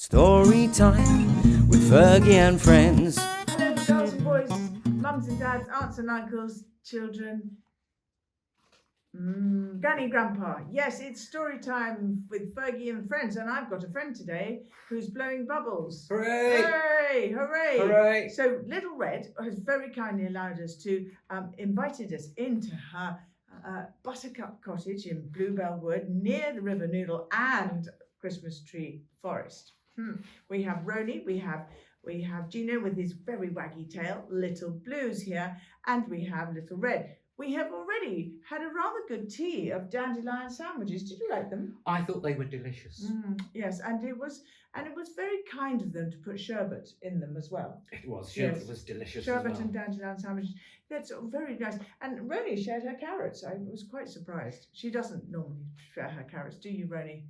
Story time with Fergie and friends. Hello, girls and boys, mums and dads, aunts and uncles, children, granny, grandpa. Yes, it's story time with Fergie and friends, and I've got a friend today who's blowing bubbles. Hooray! Hooray! Hooray! Hooray! So Little Red has very kindly allowed us to invited us into her Buttercup Cottage in Bluebell Wood near the River Noodle and Christmas Tree Forest. We have Roni, we have Gino with his very waggy tail, Little Blue's here, and we have Little Red. We have already had a rather good tea of dandelion sandwiches. Did you like them? I thought they were delicious. Yes, and it was very kind of them to put sherbet in them as well. It was. Yes. Sherbet was delicious Sherbet as well. and dandelion sandwiches. That's very nice. And Roni shared her carrots. I was quite surprised. She doesn't normally share her carrots, do you, Roni?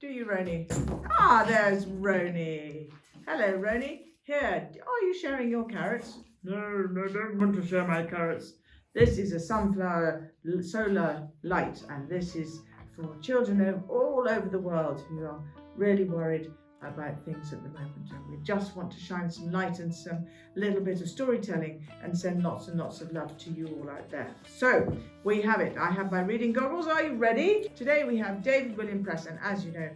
Do you, Roni? Ah, there's Roni. Hello, Roni. Here, are you sharing your carrots? No, I don't want to share my carrots. This is a sunflower solar light, and this is for children all over the world who are really worried about things at the moment. And we just want to shine some light and some little bit of storytelling and send lots and lots of love to you all out there. So we have it. I have my reading goggles. Are you ready? Today we have David William Press, and as you know,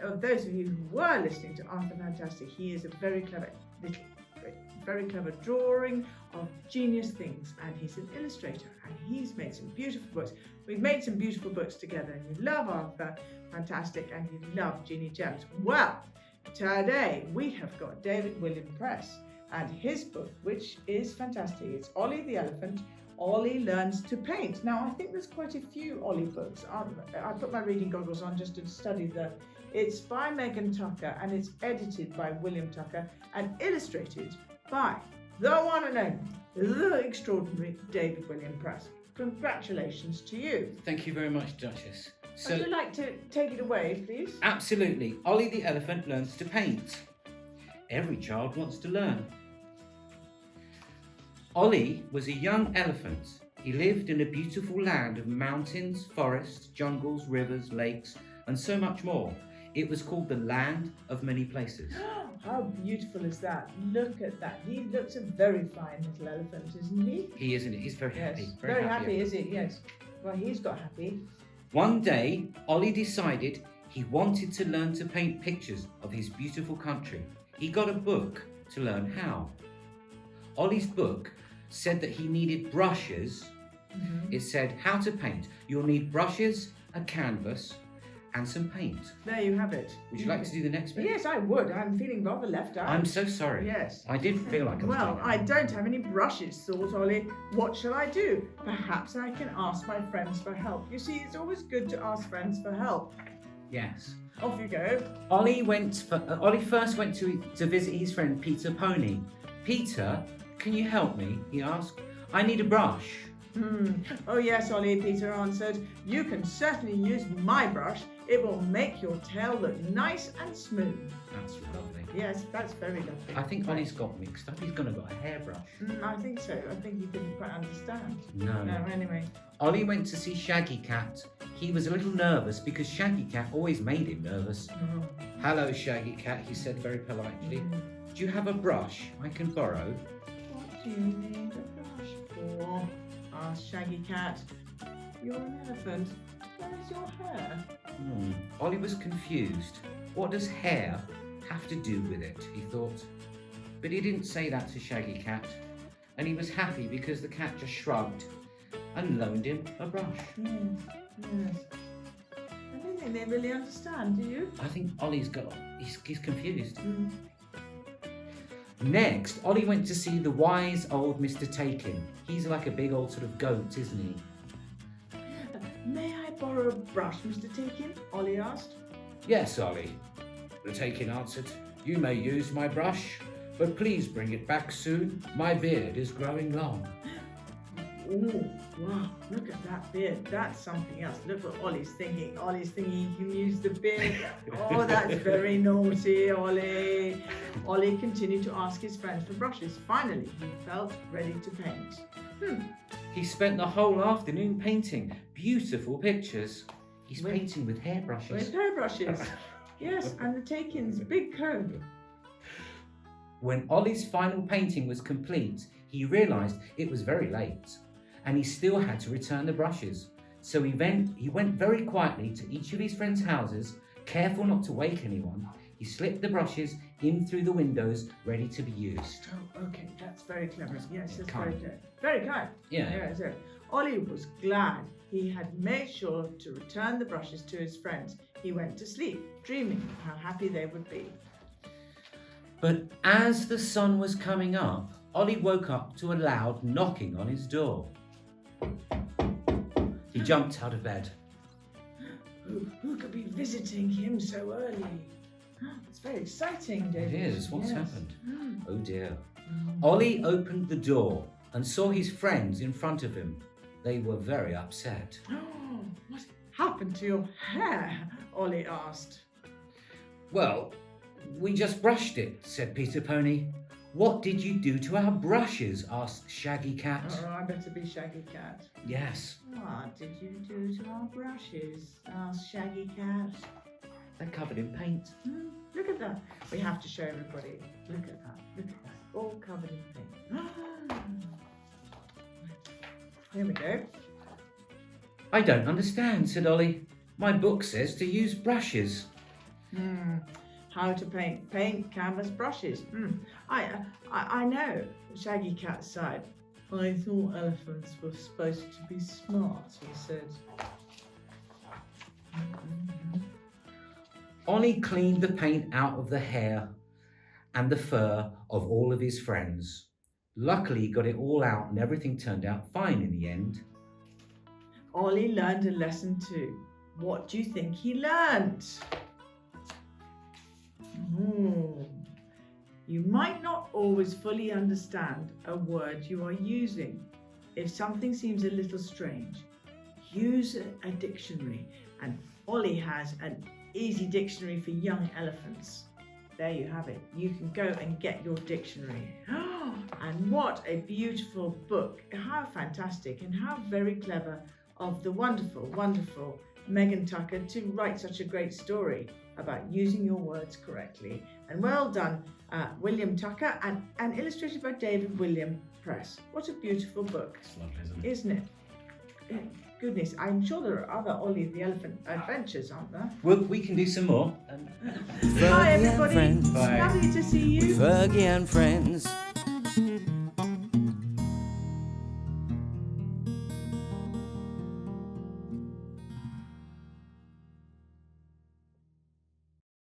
of those of you who were listening to Arthur Fantastic, he is a very clever drawing of genius things, and he's an illustrator, and he's made some beautiful books. We've made some beautiful books together, and you love Arthur Fantastic and you love Ginny Gems. Well, today we have got David William Press and his book, which is fantastic. It's Ollie the Elephant. Ollie Learns to Paint. Now, I think there's quite a few Ollie books, aren't there? I put my reading goggles on just to study them. It's by Megan Tucker, and it's edited by William Tucker and illustrated by the one and only, the extraordinary David William Press. Congratulations to you. Thank you very much, Duchess. Would you like to take it away, please? Absolutely. Ollie the Elephant Learns to Paint. Every child wants to learn. Ollie was a young elephant. He lived in a beautiful land of mountains, forests, jungles, rivers, lakes, and so much more. It was called the Land of Many Places. How beautiful is that? Look at that. He looks a very fine little elephant, isn't he? He isn't it? He's very Yes. happy. Very happy, is he? Yes. Well, he's got happy. One day, Ollie decided he wanted to learn to paint pictures of his beautiful country. He got a book to learn how. Ollie's book said that he needed brushes. It said how to paint. You'll need brushes, a canvas, and some paint. There you have it. Would you like to do the next bit? Yes, I would. I'm feeling rather left out. I'm so sorry. Yes. I did feel like I was Well, doing I it. don't have any brushes, thought Ollie. What shall I do? Perhaps I can ask my friends for help. You see, it's always good to ask friends for help. Yes. Off you go. Ollie first went to visit his friend Peter Pony. Peter, can you help me? He asked. I need a brush. Oh yes, Ollie, Peter answered. You can certainly use my brush. It will make your tail look nice and smooth. That's lovely. Yes, that's very lovely. I think Ollie's got mixed up. He's gonna got a hairbrush. I think so. I think he didn't quite understand. No. Anyway. Ollie went to see Shaggy Cat. He was a little nervous because Shaggy Cat always made him nervous. Hello, Shaggy Cat, he said very politely. Do you have a brush I can borrow? What do you need a brush for? Asked Shaggy Cat. You're an elephant. Where is your hair? Ollie was confused. What does hair have to do with it, he thought. But he didn't say that to Shaggy Cat. And he was happy because the cat just shrugged and loaned him a brush. Yes. I don't think they really understand, do you? I think he's confused. Next, Ollie went to see the wise old Mr. Takin. He's like a big old sort of goat, isn't he? May I borrow a brush, Mr. Takin? Ollie asked. Yes, Ollie, the Takin answered. You may use my brush, but please bring it back soon. My beard is growing long. Oh, wow, look at that beard. That's something else. Look what Ollie's thinking. Ollie's thinking he can use the beard. Oh, that's very naughty, Ollie. Ollie continued to ask his friends for brushes. Finally, he felt ready to paint. He spent the whole afternoon painting beautiful pictures. He's painting with hairbrushes. With hairbrushes. Yes, and the Takin's big comb. When Ollie's final painting was complete, he realised it was very late and he still had to return the brushes. So he went very quietly to each of his friends' houses, careful not to wake anyone. He slipped the brushes in through the windows, ready to be used. Oh, okay, that's very clever. Yes, that's Kind. very clever. Very kind. Yeah. So Ollie was glad he had made sure to return the brushes to his friends. He went to sleep, dreaming of how happy they would be. But as the sun was coming up, Ollie woke up to a loud knocking on his door. He jumped out of bed. Who could be visiting him so early? It's very exciting, David. It is. What's Yes. happened? Mm. Oh dear. Ollie opened the door and saw his friends in front of him. They were very upset. What happened to your hair? Ollie asked. Well, we just brushed it, said Peter Pony. What did you do to our brushes? Asked Shaggy Cat. Oh, I better be Shaggy Cat. Yes, What did you do to our brushes? Asked Shaggy Cat. they're covered in paint. Look at that. We have to show everybody. Look at that. Look at that. All covered in paint. Here we go. I don't understand, said Ollie. My book says to use brushes. How to paint. Paint canvas brushes. I know. Shaggy Cat sighed. I thought elephants were supposed to be smart, he said. Ollie cleaned the paint out of the hair and the fur of all of his friends. Luckily, he got it all out and everything turned out fine in the end. Ollie learned a lesson too. What do you think he learned? You might not always fully understand a word you are using. If something seems a little strange, use a dictionary. And Ollie has an easy dictionary for young elephants. There you have it. You can go and get your dictionary. And what a beautiful book. How fantastic and how very clever of the wonderful, wonderful Megan Tucker to write such a great story about using your words correctly. And well done, William Tucker, and illustrated by David William Press. What a beautiful book. It's lovely, Isn't it? Goodness, I'm sure there are other Ollie the Elephant adventures, aren't there? Well, we can do some more. Hi Fergie and everybody. friends. Bye. Lovely to see you. Fergie and friends.